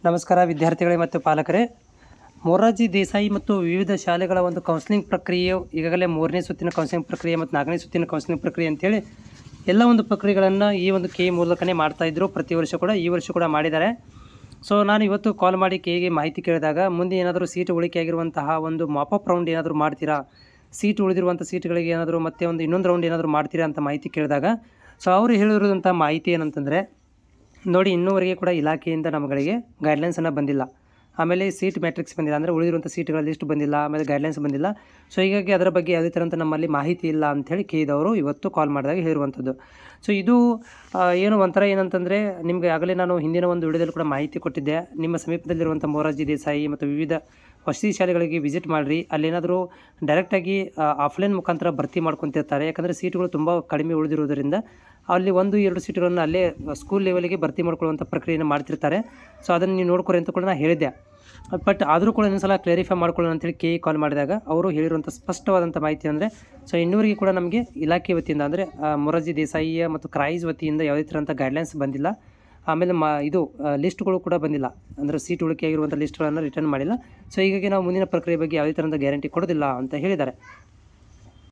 ನಮಸ್ಕಾರ ವಿದ್ಯಾರ್ಥಿಗಳೇ ಮತ್ತು ಪಾಲಕರೇ. ಮೊರಾರ್ಜಿ ದೇಸಾಯಿ ಮತ್ತು ವಿವಿಧ ಶಾಲೆಗಳ ಒಂದು ಕೌನ್ಸಿಲಿಂಗ್ ಪ್ರಕ್ರಿಯೆಯು ಈಗಾಗಲೇ 3ನೇ ಸುತ್ತಿನ ಕೌನ್ಸಿಲಿಂಗ್ ಪ್ರಕ್ರಿಯೆ ಮತ್ತು 4ನೇ ಸುತ್ತಿನ ಕೌನ್ಸಿಲಿಂಗ್ ಪ್ರಕ್ರಿಯೆ ಅಂತೇಳಿ ಎಲ್ಲ ಒಂದು ಪ್ರಕ್ರಿಯೆಗಳನ್ನು ಈ ಒಂದು ಕೆ ಮೂಲಕನೇ ಮಾಡ್ತಾಯಿದ್ರು. ಪ್ರತಿ ವರ್ಷ ಕೂಡ ಈ ವರ್ಷ ಕೂಡ ಮಾಡಿದ್ದಾರೆ. ಸೊ ನಾನು ಇವತ್ತು ಕಾಲ್ ಮಾಡಿ ಕೆಗೆ ಮಾಹಿತಿ ಕೇಳಿದಾಗ ಮುಂದೆ ಏನಾದರೂ ಸೀಟ್ ಉಳಿಕೆ ಆಗಿರುವಂತಹ ಒಂದು ಮಾಪಪ್ ರೌಂಡ್ ಏನಾದರೂ ಮಾಡ್ತೀರಾ, ಸೀಟ್ ಉಳಿದಿರುವಂಥ ಸೀಟ್ಗಳಿಗೆ ಏನಾದರೂ ಮತ್ತೆ ಇನ್ನೊಂದು ರೌಂಡ್ ಏನಾದರೂ ಮಾಡ್ತೀರಾ ಅಂತ ಮಾಹಿತಿ ಕೇಳಿದಾಗ ಸೊ ಅವರು ಹೇಳಿರುವಂಥ ಮಾಹಿತಿ ಏನಂತಂದರೆ, ನೋಡಿ ಇನ್ನೂವರೆಗೆ ಕೂಡ ಇಲಾಖೆಯಿಂದ ನಮ್ಮಗಳಿಗೆ ಗೈಡ್ಲೈನ್ಸನ್ನು ಬಂದಿಲ್ಲ. ಆಮೇಲೆ ಸೀಟ್ ಮ್ಯಾಟ್ರಿಕ್ಸ್ ಬಂದಿಲ್ಲ, ಅಂದರೆ ಉಳಿದಿರುವಂಥ ಸೀಟ್ಗಳ ಲಿಸ್ಟ್ ಬಂದಿಲ್ಲ, ಆಮೇಲೆ ಗೈಡ್ಲೈನ್ಸ್ ಬಂದಿಲ್ಲ. ಸೊ ಹೀಗಾಗಿ ಅದರ ಬಗ್ಗೆ ಯಾವುದೇ ಥರಂತ ನಮ್ಮಲ್ಲಿ ಮಾಹಿತಿ ಇಲ್ಲ ಅಂಥೇಳಿ ಕೆದವರು ಇವತ್ತು ಕಾಲ್ ಮಾಡಿದಾಗ ಹೇಳಿರುವಂಥದ್ದು. ಸೊ ಇದು ಏನು ಒಂಥರ ಏನಂತಂದರೆ, ನಿಮಗೆ ಆಗಲೇ ನಾನು ಹಿಂದಿನ ಒಂದು ವಿಡಿಯೋದಲ್ಲಿ ಕೂಡ ಮಾಹಿತಿ ಕೊಟ್ಟಿದ್ದೆ. ನಿಮ್ಮ ಸಮೀಪದಲ್ಲಿರುವಂಥ ಮೊರಾರ್ಜಿ ದೇಸಾಯಿ ಮತ್ತು ವಿವಿಧ ವಸತಿ ಶಾಲೆಗಳಿಗೆ ವಿಸಿಟ್ ಮಾಡಿರಿ. ಅಲ್ಲೇನಾದರೂ ಡೈರೆಕ್ಟಾಗಿ ಆಫ್ಲೈನ್ ಮುಖಾಂತರ ಭರ್ತಿ ಮಾಡ್ಕೊತಿರ್ತಾರೆ. ಯಾಕಂದರೆ ಸೀಟುಗಳು ತುಂಬ ಕಡಿಮೆ ಉಳಿದಿರೋದರಿಂದ ಅಲ್ಲಿ 1-2 ಸೀಟುಗಳನ್ನು ಅಲ್ಲೇ ಸ್ಕೂಲ್ ಲೆವೆಲಿಗೆ ಭರ್ತಿ ಮಾಡ್ಕೊಳ್ಳುವಂಥ ಪ್ರಕ್ರಿಯೆಯನ್ನು ಮಾಡ್ತಿರ್ತಾರೆ. ಸೊ ಅದನ್ನು ನೀವು ನೋಡ್ಕೊರಿ ಅಂತ ಕೂಡ ನಾನು ಹೇಳಿದ್ದೆ. ಬಟ್ ಆದರೂ ಕೂಡ ಇನ್ನೊಂದು ಸಲ ಕ್ಲಾರಿಫೈ ಮಾಡ್ಕೊಳ್ಳೋಣ ಅಂತೇಳಿ ಕೆ ಕಾಲ್ ಮಾಡಿದಾಗ ಅವರು ಹೇಳಿರುವಂಥ ಸ್ಪಷ್ಟವಾದಂಥ ಮಾಹಿತಿ ಅಂದರೆ, ಸೊ ಇನ್ನೂವರೆಗೆ ಕೂಡ ನಮಗೆ ಇಲಾಖೆ ವತಿಯಿಂದ ಅಂದರೆ ಮೊರಾರ್ಜಿ ದೇಸಾಯಿಯ ಮತ್ತು ಕ್ರೈಸ್ ವತಿಯಿಂದ ಯಾವುದೇ ಥರಂಥ ಗೈಡ್ಲೈನ್ಸ್ ಬಂದಿಲ್ಲ. ಆಮೇಲೆ ಇದು ಲಿಸ್ಟ್ಗಳು ಕೂಡ ಬಂದಿಲ್ಲ, ಅಂದರೆ ಸೀಟ್ ಉಳಿಕೆ ಆಗಿರುವಂಥ ಲಿಸ್ಟ್ಗಳನ್ನು ರಿಟರ್ನ್ ಮಾಡಿಲ್ಲ. ಸೊ ಹೀಗಾಗಿ ನಾವು ಮುಂದಿನ ಪ್ರಕ್ರಿಯೆ ಬಗ್ಗೆ ಯಾವುದೇ ಥರದ ಗ್ಯಾರಂಟಿ ಕೊಡೋದಿಲ್ಲ ಅಂತ ಹೇಳಿದ್ದಾರೆ.